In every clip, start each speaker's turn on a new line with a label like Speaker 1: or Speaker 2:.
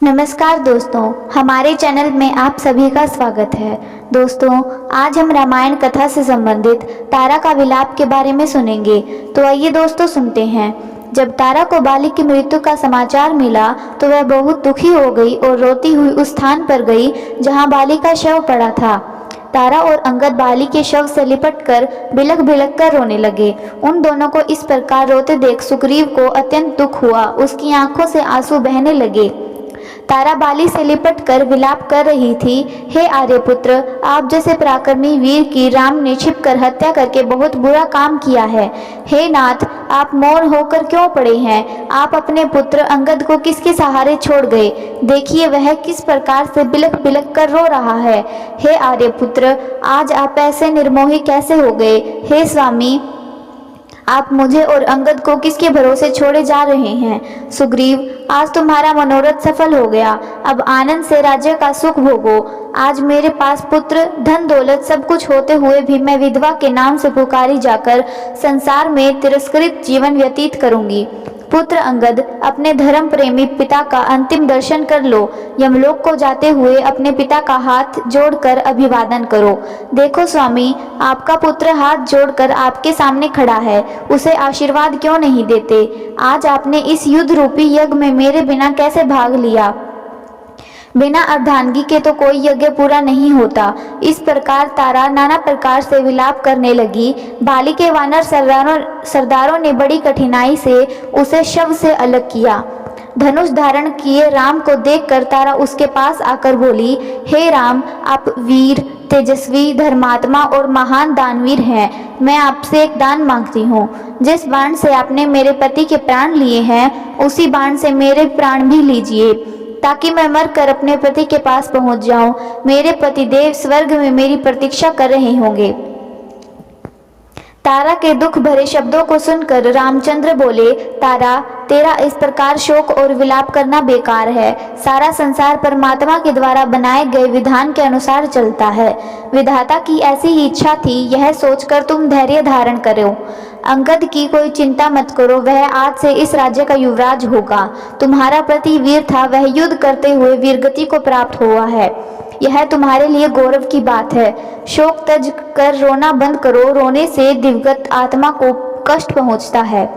Speaker 1: नमस्कार दोस्तों, हमारे चैनल में आप सभी का स्वागत है। दोस्तों, आज हम रामायण कथा से संबंधित तारा का विलाप के बारे में सुनेंगे। तो आइए दोस्तों सुनते हैं। जब तारा को बाली की मृत्यु का समाचार मिला तो वह बहुत दुखी हो गई और रोती हुई उस स्थान पर गई जहां बाली का शव पड़ा था। तारा और अंगद बाली के शव से लिपटकर बिलख बिलख कर रोने लगे। उन दोनों को इस प्रकार रोते देख सुग्रीव को अत्यंत दुख हुआ। उसकी आंखों से आंसू बहने लगे। तारा बाली से लिपट कर विलाप कर रही थी। हे आर्यपुत्र, आप जैसे पराक्रमी वीर की राम ने छिप कर हत्या करके बहुत बुरा काम किया है। हे नाथ, आप मौन होकर क्यों पड़े हैं? आप अपने पुत्र अंगद को किसके सहारे छोड़ गए? देखिए वह किस प्रकार से बिलख बिलख कर रो रहा है। हे आर्यपुत्र, आज आप ऐसे निर्मोही कैसे हो गए? हे स्वामी, आप मुझे और अंगद को किसके भरोसे छोड़े जा रहे हैं? सुग्रीव, आज तुम्हारा मनोरथ सफल हो गया। अब आनंद से राज्य का सुख भोगो। आज मेरे पास पुत्र, धन दौलत सब कुछ होते हुए भी मैं विधवा के नाम से पुकारी जाकर संसार में तिरस्कृत जीवन व्यतीत करूंगी। पुत्र अंगद, अपने धर्म प्रेमी पिता का अंतिम दर्शन कर लो। यमलोक को जाते हुए अपने पिता का हाथ जोड़कर अभिवादन करो। देखो स्वामी, आपका पुत्र हाथ जोड़कर आपके सामने खड़ा है। उसे आशीर्वाद क्यों नहीं देते? आज आपने इस युद्ध रूपी यज्ञ में मेरे बिना कैसे भाग लिया? बिना अर्धांगी के तो कोई यज्ञ पूरा नहीं होता। इस प्रकार तारा नाना प्रकार से विलाप करने लगी। बाली के वानर सरदारों ने बड़ी कठिनाई से उसे शव से अलग किया। धनुष धारण किए राम को देखकर तारा उसके पास आकर बोली, हे राम, आप वीर, तेजस्वी, धर्मात्मा और महान दानवीर हैं। मैं आपसे एक दान मांगती हूँ। जिस बाण से आपने मेरे पति के प्राण लिए हैं, उसी बाण से मेरे प्राण भी लीजिए, ताकि मैं मरकर अपने पति के पास पहुंच जाऊं। मेरे पति देव स्वर्ग में मेरी प्रतीक्षा कर रहे होंगे। तारा के दुख भरे शब्दों को सुनकर रामचंद्र बोले, तारा, तेरा इस प्रकार शोक और विलाप करना बेकार है। सारा संसार परमात्मा के द्वारा बनाए गए विधान के अनुसार चलता है। विधाता की ऐसी ही इच्छा थी, यह सोचकर तुम धैर्य धारण करो। अंगद की कोई चिंता मत करो, वह आज से इस राज्य का युवराज होगा। तुम्हारा पति वीर था, वह युद्ध करते हुए वीरगति को प्राप्त हुआ है। यह तुम्हारे लिए गौरव की बात है। शोक तज कर रोना बंद करो। रोने से दिवगत आत्मा को कष्ट पहुंचता है।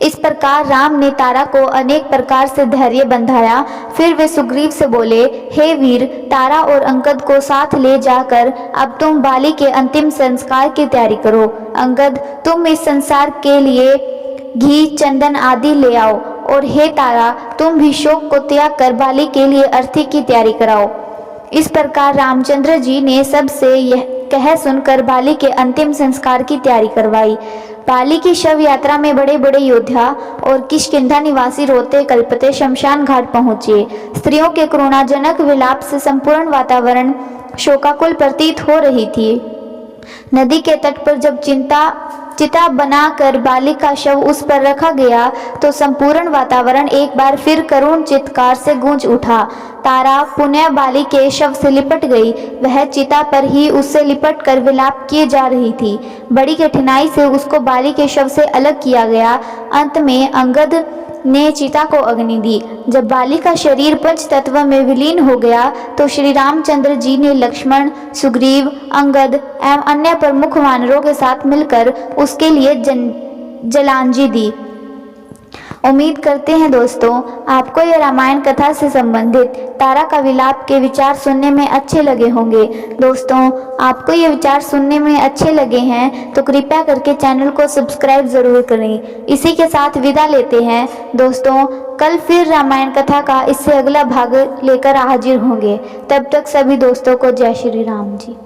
Speaker 1: इस प्रकार राम ने तारा को अनेक प्रकार से धैर्य बंधाया। फिर वे सुग्रीव से बोले, हे वीर, तारा और अंगद को साथ ले जाकर अब तुम बाली के अंतिम संस्कार की तैयारी करो। अंगद, तुम इस संसार के लिए घी, चंदन आदि ले आओ। और हे तारा, तुम भी शोक को त्याग कर बाली के लिए अर्थी की तैयारी कराओ। इस प्रकार रामचंद्र जी ने सबसे यह कह सुनकर बाली के अंतिम संस्कार की तैयारी करवाई। बाली की शव यात्रा में बड़े बड़े योद्धा और किष्किंधा निवासी रोते कल्पते शमशान घाट पहुंचे। स्त्रियों के करुणाजनक विलाप से संपूर्ण वातावरण शोकाकुल प्रतीत हो रही थी। नदी के तट पर जब चिता बनाकर बाली का शव उस पर रखा गया तो संपूर्ण वातावरण एक बार फिर करुण चित्कार से गूंज उठा। तारा पुनः बाली के शव से लिपट गई। वह चिता पर ही उससे लिपट कर विलाप किए जा रही थी। बड़ी कठिनाई से उसको बाली के शव से अलग किया गया। अंत में अंगद ने चिता को अग्नि दी। जब बाली का शरीर पंच तत्व में विलीन हो गया तो श्री रामचंद्र जी ने लक्ष्मण, सुग्रीव, अंगद एवं अन्य प्रमुख वानरों के साथ मिलकर उसके लिए जलांजी दी। उम्मीद करते हैं दोस्तों आपको यह रामायण कथा से संबंधित तारा का विलाप के विचार सुनने में अच्छे लगे होंगे। दोस्तों, आपको ये विचार सुनने में अच्छे लगे हैं तो कृपया करके चैनल को सब्सक्राइब जरूर करें। इसी के साथ विदा लेते हैं दोस्तों। कल फिर रामायण कथा का इससे अगला भाग लेकर हाजिर होंगे। तब तक सभी दोस्तों को जय श्री राम जी।